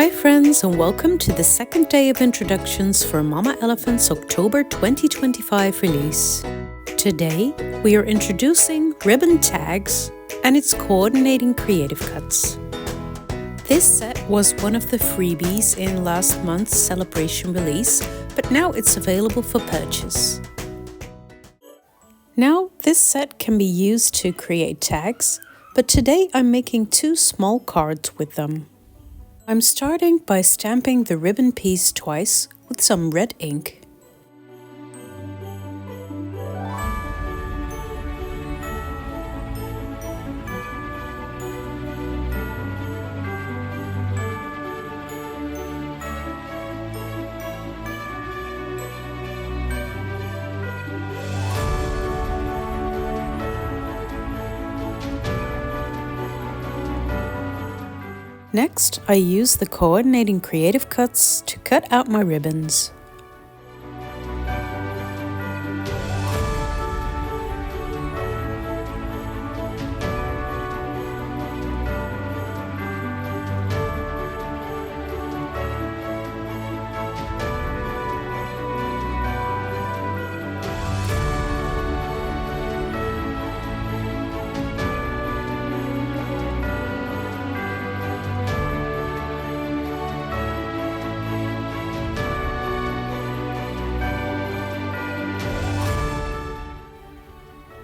Hi friends, and welcome to the second day of introductions for Mama Elephant's October 2025 release. Today we are introducing ribbon tags and its coordinating creative cuts. This set was one of the freebies in last month's celebration release, but now it's available for purchase. Now this set can be used to create tags, but today I'm making two small cards with them. I'm starting by stamping the ribbon piece twice with some red ink. Next, I use the coordinating creative cuts to cut out my ribbons.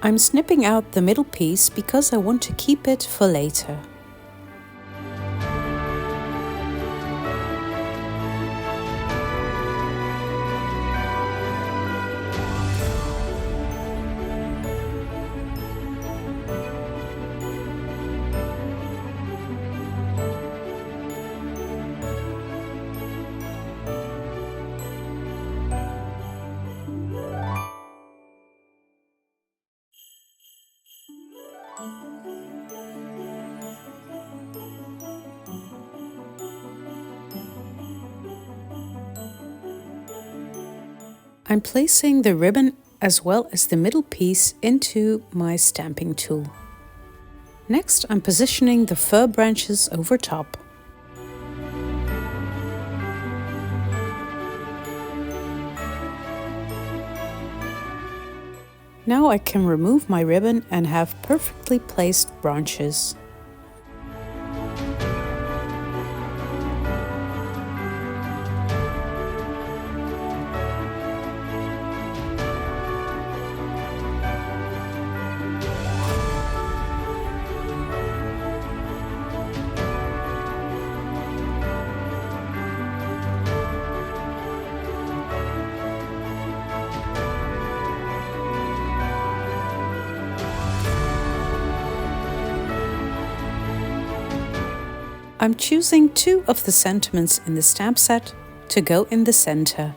I'm snipping out the middle piece because I want to keep it for later. I'm placing the ribbon as well as the middle piece into my stamping tool. Next, I'm positioning the fir branches over top. Now I can remove my ribbon and have perfectly placed branches. I'm choosing two of the sentiments in the stamp set to go in the center.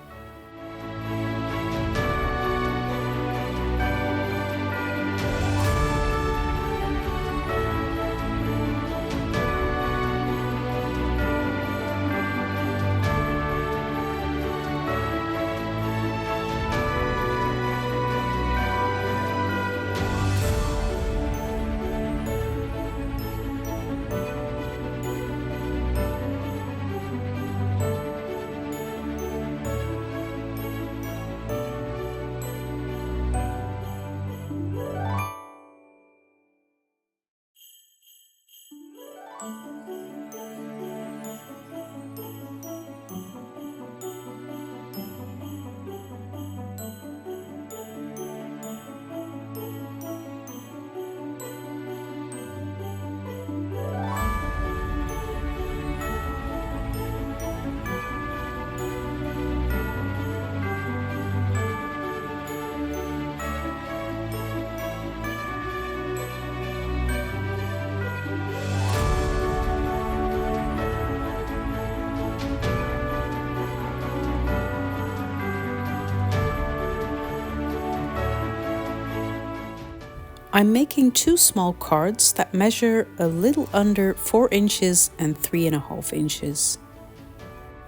I'm making two small cards that measure a little under 4 inches and 3.5 inches.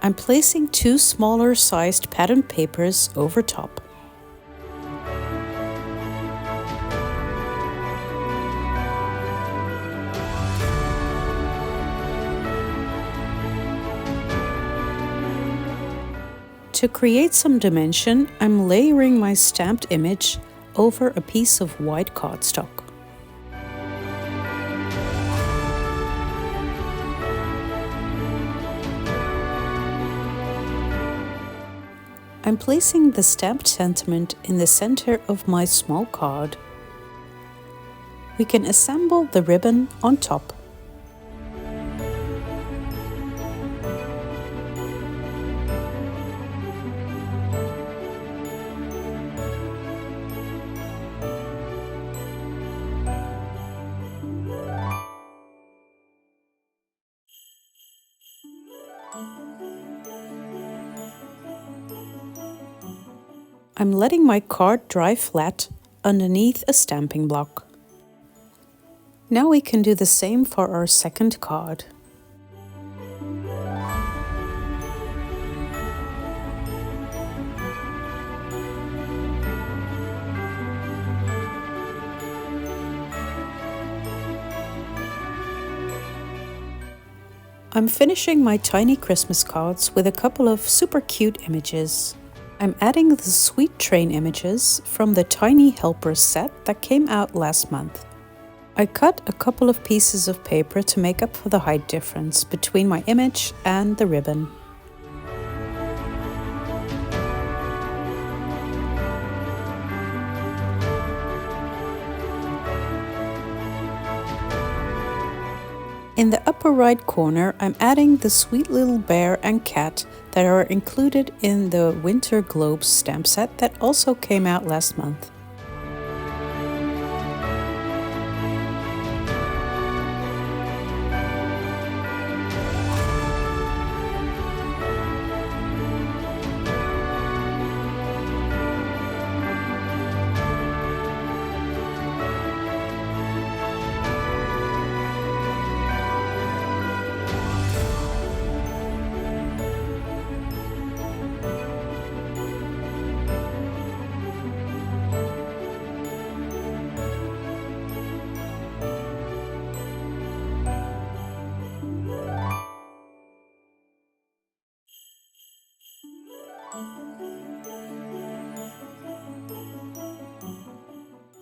I'm placing two smaller sized patterned papers over top. To create some dimension, I'm layering my stamped image over a piece of white cardstock. I'm placing the stamped sentiment in the center of my small card. We can assemble the ribbon on top. I'm letting my card dry flat underneath a stamping block. Now we can do the same for our second card. I'm finishing my tiny Christmas cards with a couple of super cute images. I'm adding the Sweet Train images from the Tiny Helpers set that came out last month. I cut a couple of pieces of paper to make up for the height difference between my image and the ribbon. In the upper right corner, I'm adding the sweet little bear and cat that are included in the Winter Globes stamp set that also came out last month.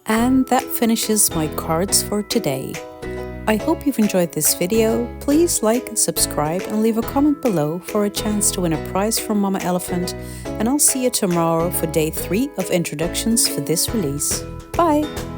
And that finishes my cards for today. I hope you've enjoyed this video. Please like and subscribe and leave a comment below for a chance to win a prize from Mama Elephant, and I'll see you tomorrow for day 3 of introductions for this release. Bye!